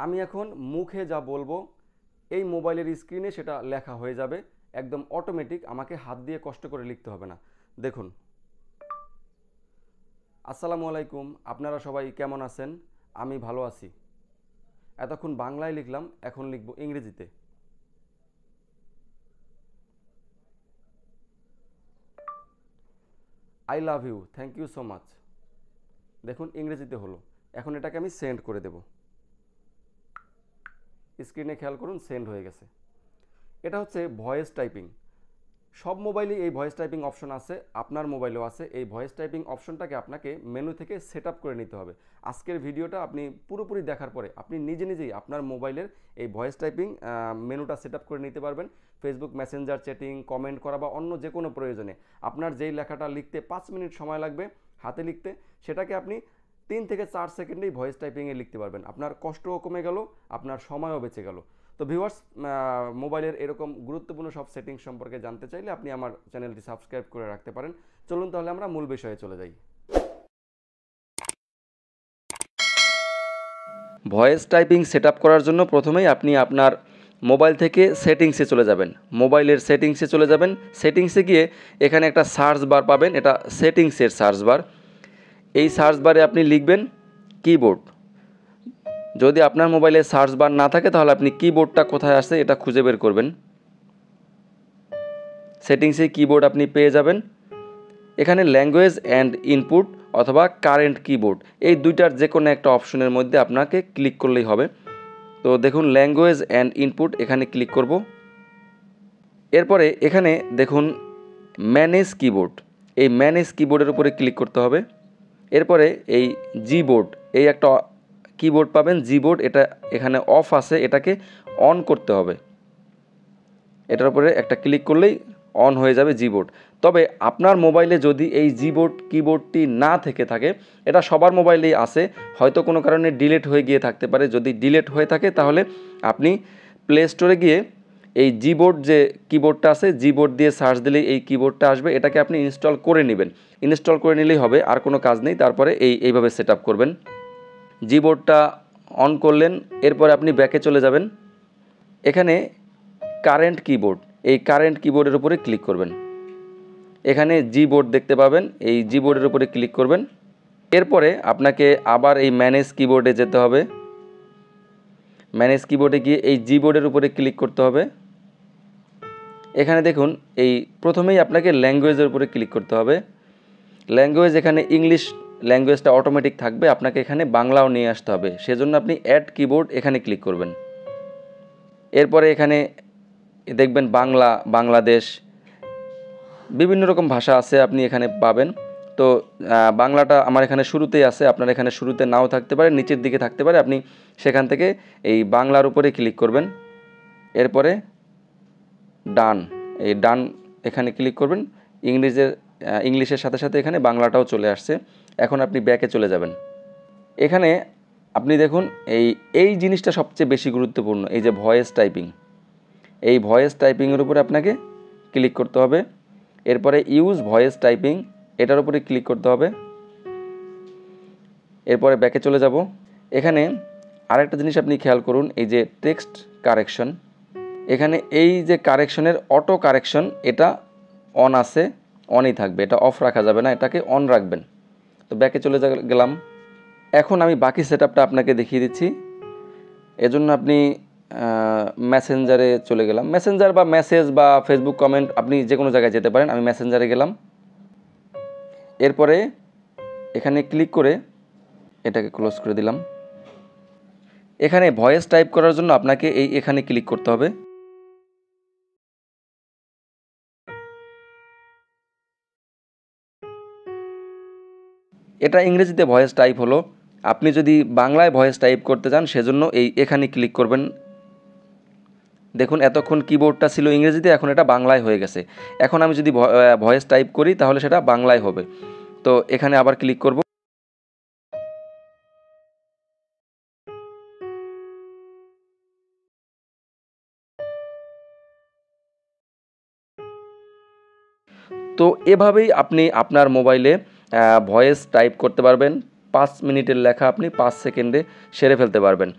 আমি এখন মুখে যা বলবো এই মোবাইলের স্ক্রিনে সেটা লেখা হয়ে যাবে একদম অটোমেটিক, আমাকে হাত দিয়ে কষ্ট করে লিখতে হবে না। দেখুন, আসসালামু আলাইকুম, আপনারা সবাই কেমন আছেন? আমি ভালো আছি। এতক্ষণ বাংলায় লিখলাম, এখন লিখব ইংরেজিতে। I love you, thank you so much. দেখুন ইংরেজিতে হলো। এখন এটাকে আমি সেন্ড করে দেব। স্ক্রিনে খেয়াল করুন, সেন্ড হয়ে গেছে। এটা হচ্ছে ভয়েস টাইপিং। সব মোবাইলেই এই ভয়েস টাইপিং অপশন আছে, আপনার মোবাইলেও আছে। এই ভয়েস টাইপিং অপশনটাকে আপনাকে মেনু থেকে সেট আপ করে নিতে হবে। আজকের ভিডিওটা আপনি পুরোপুরি দেখার পরে আপনি নিজে নিজেই আপনার মোবাইলের এই ভয়েস টাইপিং মেনুটা সেট আপ করে নিতে পারবেন। ফেসবুক মেসেঞ্জার, চ্যাটিং, কমেন্ট করা বা অন্য যে কোনো প্রয়োজনে আপনার যেই লেখাটা লিখতে 5 মিনিট সময় লাগবে হাতে লিখতে, সেটাকে আপনি 3 থেকে 4 সেকেন্ডেই ভয়েস টাইপিংয়ে লিখতে পারবেন। আপনার কষ্টও কমে গেল, আপনার সময়ও বেঁচে গেল। তো ভিউয়ার্স, মোবাইলের এরকম গুরুত্বপূর্ণ সব সেটিংস সম্পর্কে জানতে চাইলে আপনি আমার চ্যানেলটি সাবস্ক্রাইব করে রাখতে পারেন। চলুন তাহলে আমরা মূল বিষয়ে চলে যাই। ভয়েস টাইপিং সেট আপ করার জন্য প্রথমেই আপনি আপনার মোবাইল থেকে সেটিংসে চলে যাবেন। মোবাইলের সেটিংসে চলে যাবেন। সেটিংসে গিয়ে এখানে একটা সার্চ বার পাবেন, এটা সেটিংসের সার্চ বার। এই সার্চ বারে আপনি লিখবেন কিবোর্ড। যদি আপনার মোবাইলে সার্চ বার না থাকে তাহলে আপনি কিবোর্ডটা কোথায় আছে এটা খুঁজে বের করবেন। সেটিংসে কিবোর্ড আপনি পেয়ে যাবেন। এখানে ল্যাঙ্গুয়েজ অ্যান্ড ইনপুট অথবা কারেন্ট কিবোর্ড, এই দুইটার যে কোনো একটা অপশনের মধ্যে আপনাকে ক্লিক করলেই হবে। তো দেখুন ল্যাঙ্গুয়েজ অ্যান্ড ইনপুট, এখানে ক্লিক করব। এরপরে এখানে দেখুন ম্যানেজ কিবোর্ড, এই ম্যানেজ কিবোর্ডের উপরে ক্লিক করতে হবে। এরপরে এই জিবোর্ড, এই একটা কিবোর্ড পাবেন জিবোর্ড, এটা এখানে অফ আছে, এটাকে অন করতে হবে। এটার উপরে একটা ক্লিক করলেই অন হয়ে যাবে জিবোর্ড। তবে আপনার মোবাইলে যদি এই জিবোর্ড কিবোর্ডটি না থেকে থাকে, এটা সবার মোবাইলেই আছে, হয়তো কোনো কারণে ডিলিট হয়ে গিয়ে থাকতে পারে। যদি ডিলিট হয়ে থাকে তাহলে আপনি প্লে স্টোরে গিয়ে এই জিবোর্ড যে কিবোর্ডটা আছে, জিবোর্ড দিয়ে সার্চ দিলেই এই কিবোর্ডটা আসবে, এটাকে আপনি ইনস্টল করে নেবেন। ইনস্টল করে নিলেই হবে, আর কোনো কাজ নেই। তারপরে এইভাবে সেট আপ করবেন। জিবোর্ডটা অন করলেন, এরপরে আপনি ব্যাকে চলে যাবেন। এখানে কারেন্ট কিবোর্ড, এই কারেন্ট কিবোর্ডের উপরে ক্লিক করবেন। এখানে জিবোর্ড দেখতে পাবেন, এই জিবোর্ডের উপরে ক্লিক করবেন। এরপরে আপনাকে আবার এই ম্যানেজ কিবোর্ডে যেতে হবে। ম্যানেজ কিবোর্ডে গিয়ে এই জিবোর্ডের উপরে ক্লিক করতে হবে। এখানে দেখুন এই প্রথমেই আপনাকে ল্যাঙ্গুয়েজের উপরে ক্লিক করতে হবে। ল্যাঙ্গুয়েজ, এখানে ইংলিশ ল্যাঙ্গুয়েজটা অটোমেটিক থাকবে, আপনাকে এখানে বাংলাও নিয়ে আসতে হবে, সেজন্য আপনি অ্যাড কিবোর্ড এখানে ক্লিক করবেন। এরপরে এখানে দেখবেন বাংলা, বাংলাদেশ, বিভিন্ন রকম ভাষা আছে, আপনি এখানে পাবেন। তো বাংলাটা আমার এখানে শুরুতেই আছে, আপনার এখানে শুরুতে নাও থাকতে পারে, নিচের দিকে থাকতে পারে। আপনি সেখান থেকে এই বাংলার উপরে ক্লিক করবেন। এরপরে ডান, এই ডান এখানে ক্লিক করবেন। ইংলিশের সাথে সাথে এখানে বাংলাটাও চলে আসছে। এখন আপনি ব্যাকে চলে যাবেন। এখানে আপনি দেখুন এই জিনিসটা সবচেয়ে বেশি গুরুত্বপূর্ণ, এই যে ভয়েস টাইপিং, এই ভয়েস টাইপিংয়ের উপরে আপনাকে ক্লিক করতে হবে। এরপরে ইউজ ভয়েস টাইপিং, এটার উপরে ক্লিক করতে হবে। এরপরে ব্যাকে চলে যাব। এখানে আরেকটা জিনিস আপনি খেয়াল করুন, এই যে টেক্সট কারেকশন, এখানে এই যে কারেকশনের অটো কারেকশন, এটা অন আছে, অনই থাকবে, এটা অফ রাখা যাবে না, এটাকে অন রাখবেন। তো ব্যাকে চলে গেলাম। এখন আমি বাকি সেটআপটা আপনাকে দেখিয়ে দিচ্ছি। এজন্য আপনি মেসেঞ্জারে চলে গেলাম। মেসেঞ্জার বা মেসেজ বা ফেসবুক কমেন্ট, আপনি যে কোনো জায়গায় যেতে পারেন। আমি মেসেঞ্জারে গেলাম। এরপরে এখানে ক্লিক করে এটাকে ক্লোজ করে দিলাম। এখানে ভয়েস টাইপ করার জন্য আপনাকে এখানে ক্লিক করতে হবে। এটা ইংরেজিতে ভয়েস টাইপ হলো। আপনি যদি বাংলায় ভয়েস টাইপ করতে চান সেজন্য এখানে ক্লিক করবেন। দেখুন এতক্ষণ কিবোর্ডটা ছিল ইংরেজিতে, এখন এটা বাংলায় হয়ে গেছে। এখন আমি যদি ভয়েস টাইপ করি তাহলে সেটা বাংলায় হবে। তো এখানে আবার ক্লিক করব। তো এভাবেই আপনি আপনার মোবাইলে ভয়েস টাইপ করতে পারবেন। 5 মিনিটের লেখা আপনি 5 সেকেন্ডে সেরে ফেলতে পারবেন।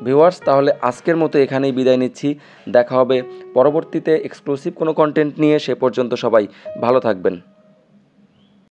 ভিউয়ার্স, তাহলে আজকের মতো এখানেই বিদায় নিচ্ছি। দেখা হবে পরবর্তীতে এক্সক্লুসিভ কোনো কন্টেন্ট নিয়ে। সে পর্যন্ত সবাই ভালো থাকবেন।